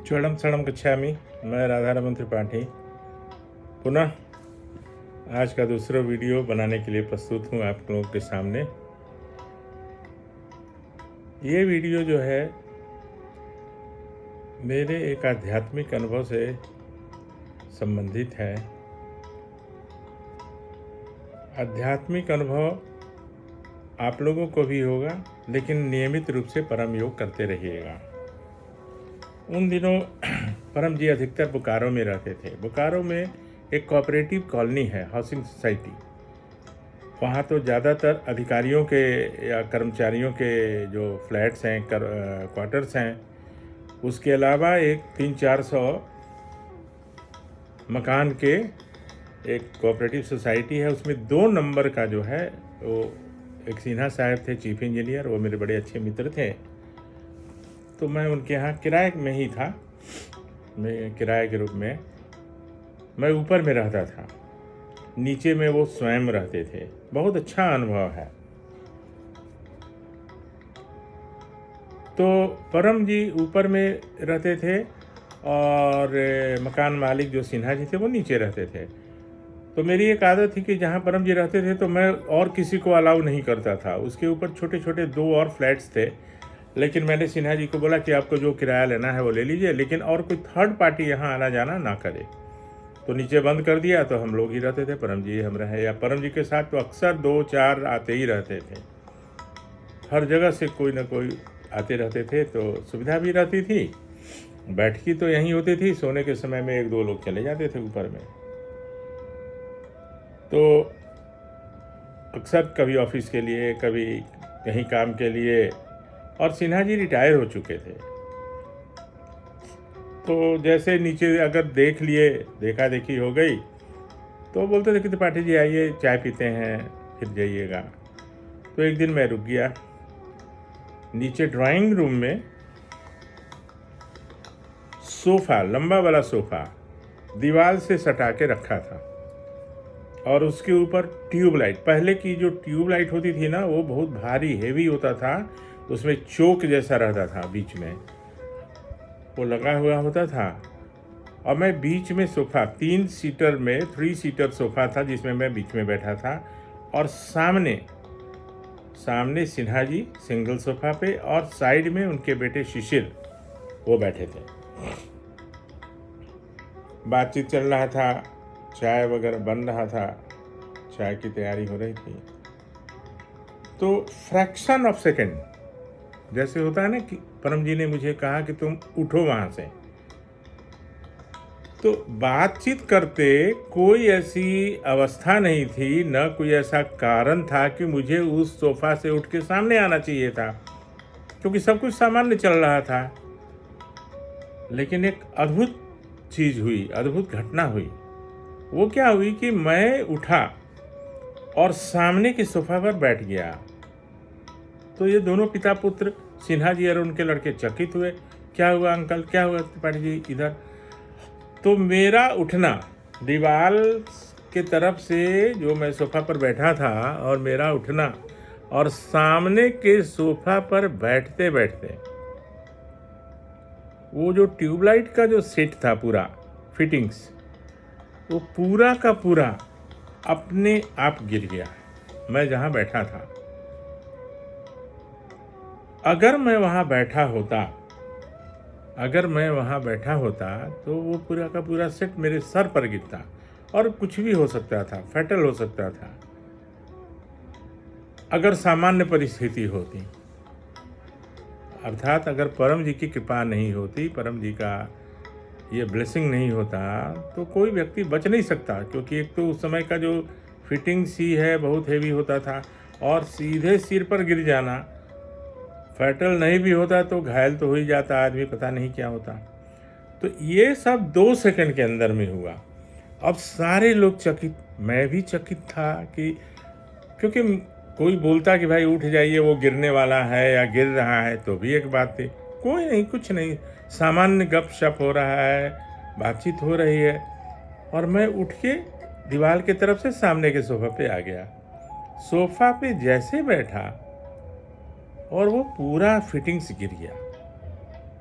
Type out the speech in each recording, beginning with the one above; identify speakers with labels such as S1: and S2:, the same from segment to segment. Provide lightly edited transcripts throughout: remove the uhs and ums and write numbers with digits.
S1: च्वडम सड़म गच्छामि। मैं राधारमन त्रिपाठी पुनः आज का दूसरा वीडियो बनाने के लिए प्रस्तुत हूँ आप लोगों के सामने। ये वीडियो जो है मेरे एक आध्यात्मिक अनुभव से संबंधित है। आध्यात्मिक अनुभव आप लोगों को भी होगा, लेकिन नियमित रूप से परम योग करते रहिएगा। उन दिनों परम जी अधिकतर बोकारो में रहते थे। बोकारो में एक कोऑपरेटिव कॉलोनी है, हाउसिंग सोसाइटी। वहाँ तो ज़्यादातर अधिकारियों के या कर्मचारियों के जो फ्लैट्स हैं, क्वार्टर्स हैं, उसके अलावा एक 300-400 मकान के एक कोऑपरेटिव सोसाइटी है। उसमें 2 नंबर का जो है वो एक सिन्हा साहब थे, चीफ इंजीनियर। वो मेरे बड़े अच्छे मित्र थे। तो मैं उनके यहाँ किराए में ही था। मैं किराए के रूप में मैं ऊपर में रहता था, नीचे में वो स्वयं रहते थे। बहुत अच्छा अनुभव है। तो परम जी ऊपर में रहते थे और मकान मालिक जो सिन्हा जी थे वो नीचे रहते थे। तो मेरी एक आदत थी कि जहाँ परम जी रहते थे तो मैं और किसी को अलाउ नहीं करता था। उसके ऊपर छोटे छोटे 2 और फ्लैट्स थे, लेकिन मैंने सिन्हा जी को बोला कि आपको जो किराया लेना है वो ले लीजिए, लेकिन और कोई थर्ड पार्टी यहाँ आना जाना ना करे। तो नीचे बंद कर दिया। तो हम लोग ही रहते थे, परम जी हम रहे, या परम जी के साथ तो अक्सर 2-4 आते ही रहते थे। हर जगह से कोई ना कोई आते रहते थे, तो सुविधा भी रहती थी। बैठकी तो यहीं होती थी। सोने के समय में 1-2 लोग चले जाते थे ऊपर में। तो अक्सर कभी ऑफिस के लिए, कभी कहीं काम के लिए। और सिन्हा जी रिटायर हो चुके थे। तो जैसे नीचे अगर देख लिए, देखा देखी हो गई, तो बोलते थे कि त्रिपाठी जी आइए, चाय पीते हैं, फिर जाइएगा। तो एक दिन मैं रुक गया। नीचे ड्राइंग रूम में सोफ़ा, लंबा वाला सोफ़ा दीवार से सटा के रखा था, और उसके ऊपर ट्यूबलाइट, पहले की जो ट्यूबलाइट होती थी ना, वो बहुत भारी हेवी होता था। उसमें चोक जैसा रहता था, बीच में वो लगा हुआ होता था। और मैं बीच में सोफ़ा, 3 सीटर में 3 सीटर सोफ़ा था, जिसमें मैं बीच में बैठा था। और सामने सिन्हा जी सिंगल सोफ़ा पे, और साइड में उनके बेटे शिशिर वो बैठे थे। बातचीत चल रहा था, चाय वगैरह बन रहा था, चाय की तैयारी हो रही थी। तो फ्रैक्शन ऑफ सेकेंड जैसे होता है ना, कि परम जी ने मुझे कहा कि तुम उठो वहाँ से। तो बातचीत करते कोई ऐसी अवस्था नहीं थी, न कोई ऐसा कारण था कि मुझे उस सोफ़ा से उठ के सामने आना चाहिए था, क्योंकि सब कुछ सामान्य चल रहा था। लेकिन एक अद्भुत चीज़ हुई, अद्भुत घटना हुई। वो क्या हुई कि मैं उठा और सामने के सोफ़ा पर बैठ गया। तो ये दोनों पिता पुत्र, सिन्हा जी और उनके लड़के, चकित हुए। क्या हुआ अंकल, क्या हुआ त्रिपाठी जी, इधर। तो मेरा उठना, दीवार के तरफ से जो मैं सोफ़ा पर बैठा था, और मेरा उठना, और सामने के सोफ़ा पर बैठते बैठते वो जो ट्यूबलाइट का जो सेट था, पूरा फिटिंग्स, वो पूरा का पूरा अपने आप गिर गया, मैं जहाँ बैठा था। अगर मैं वहाँ बैठा होता तो वो पूरा का पूरा सेट मेरे सर पर गिरता, और कुछ भी हो सकता था, फैटल हो सकता था, अगर सामान्य परिस्थिति होती। अर्थात अगर परम जी की कृपा नहीं होती, परम जी का ये ब्लेसिंग नहीं होता, तो कोई व्यक्ति बच नहीं सकता। क्योंकि एक तो उस समय का जो फिटिंग्स ही है बहुत हेवी होता था, और सीधे सिर पर गिर जाना, फैटल नहीं भी होता तो घायल तो हो ही जाता आदमी, पता नहीं क्या होता। तो ये सब 2 सेकंड के अंदर में हुआ। अब सारे लोग चकित, मैं भी चकित था कि, क्योंकि कोई बोलता कि भाई उठ जाइए, वो गिरने वाला है या गिर रहा है, तो भी एक बात थी। कोई नहीं, कुछ नहीं, सामान्य गपशप हो रहा है, बातचीत हो रही है। और मैं उठ के दीवार की तरफ से सामने के सोफ़ा पे आ गया। सोफ़ा पे जैसे बैठा, और वो पूरा फिटिंग्स गिर गया।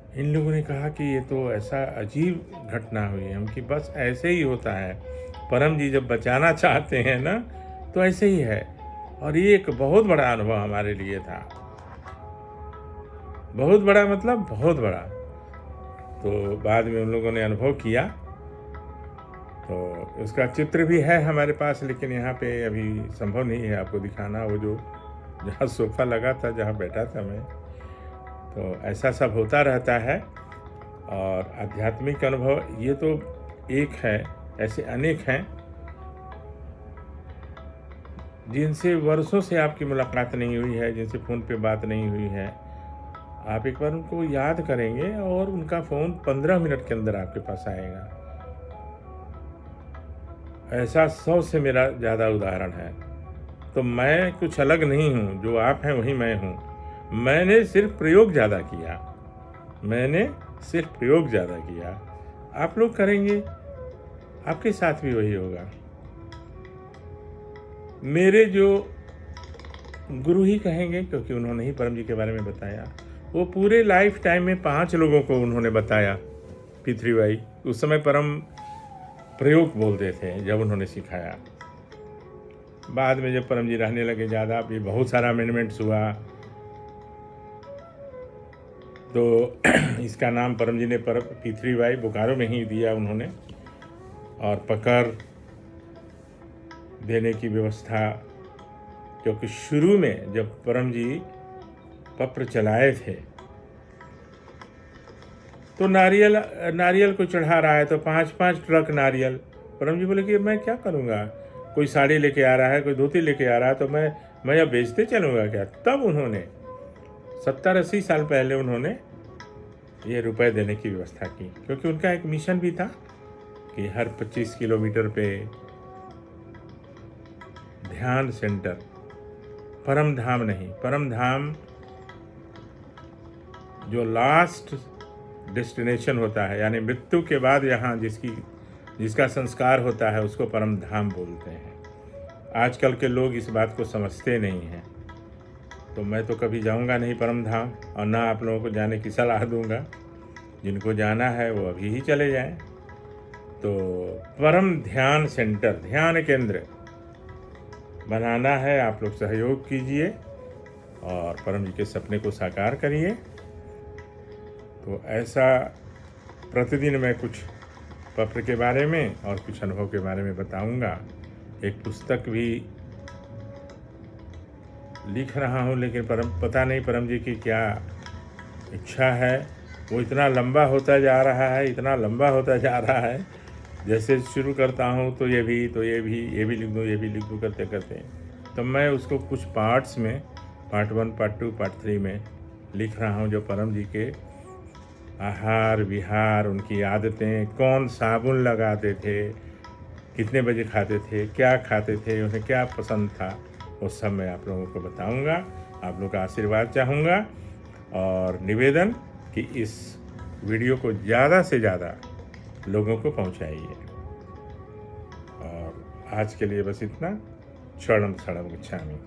S1: इन लोगों ने कहा कि ये तो ऐसा अजीब घटना हुई हम कि बस ऐसे ही होता है, परम जी जब बचाना चाहते हैं ना तो ऐसे ही है। और ये एक बहुत बड़ा अनुभव हमारे लिए था, बहुत बड़ा मतलब बहुत बड़ा। तो बाद में उन लोगों ने अनुभव किया, तो उसका चित्र भी है हमारे पास, लेकिन यहाँ पे अभी संभव नहीं है आपको दिखाना। वो जो जहाँ सोफ़ा लगा था, जहाँ बैठा था मैं, तो ऐसा सब होता रहता है। और आध्यात्मिक अनुभव ये तो एक है, ऐसे अनेक हैं जिनसे वर्षों से आपकी मुलाकात नहीं हुई है, जिनसे फ़ोन पे बात नहीं हुई है। आप एक बार उनको याद करेंगे और उनका फ़ोन 15 मिनट के अंदर आपके पास आएगा। ऐसा 100 से मेरा ज़्यादा उदाहरण है। तो मैं कुछ अलग नहीं हूँ, जो आप हैं वही मैं हूँ। मैंने सिर्फ प्रयोग ज़्यादा किया, मैंने सिर्फ प्रयोग ज़्यादा किया। आप लोग करेंगे, आपके साथ भी वही होगा। मेरे जो गुरु ही कहेंगे, क्योंकि उन्होंने ही परम जी के बारे में बताया। वो पूरे लाइफ टाइम में 5 लोगों को उन्होंने बताया, पितृ भाई। उस समय परम प्रयोग बोलते थे जब उन्होंने सिखाया। बाद में जब परम जी रहने लगे ज़्यादा, भी बहुत सारा अमेंडमेंट्स हुआ, तो इसका नाम परम जी ने पितृ भाई बोकारो में ही दिया उन्होंने। और पकड़ देने की व्यवस्था, क्योंकि शुरू में जब परम जी पत्र चलाए थे तो नारियल को चढ़ा रहा है, तो 5-5 ट्रक नारियल। परम जी बोले कि मैं क्या करूँगा, कोई साड़ी लेके आ रहा है, कोई धोती लेके आ रहा है, तो मैं अब बेचते चलूँगा क्या। तब उन्होंने 70-80 साल पहले उन्होंने ये रुपए देने की व्यवस्था की, क्योंकि उनका एक मिशन भी था कि हर 25 किलोमीटर पे ध्यान सेंटर, परम धाम नहीं, परम धाम जो लास्ट डेस्टिनेशन होता है, यानी मृत्यु के बाद यहाँ जिसका संस्कार होता है, उसको परम धाम बोलते हैं। आजकल के लोग इस बात को समझते नहीं हैं। तो मैं तो कभी जाऊँगा नहीं परम धाम, और ना आप लोगों को जाने की सलाह दूँगा। जिनको जाना है वो अभी ही चले जाएं। तो परम ध्यान सेंटर, ध्यान केंद्र बनाना है, आप लोग सहयोग कीजिए और परम जी के सपने को साकार करिए। तो ऐसा प्रतिदिन मैं कुछ पत्र के बारे में और कुछ अनुभव के बारे में बताऊंगा। एक पुस्तक भी लिख रहा हूं, लेकिन पता नहीं परम जी की क्या इच्छा है। वो इतना लंबा होता जा रहा है, इतना लंबा होता जा रहा है। जैसे शुरू करता हूँ तो ये भी लिख दूँ, ये भी लिख दूँ करते करते, तो मैं उसको कुछ पार्ट्स में, पार्ट 1, पार्ट 2, पार्ट 3 में लिख रहा हूँ। जो परम जी के आहार विहार, उनकी आदतें, कौन साबुन लगाते थे, कितने बजे खाते थे, क्या खाते थे, उन्हें क्या पसंद था, वो सब मैं आप लोगों को बताऊंगा। आप लोग का आशीर्वाद चाहूँगा और निवेदन कि इस वीडियो को ज़्यादा से ज़्यादा लोगों को पहुंचाइए। और आज के लिए बस इतना। शरणम शरणम गच्छामि।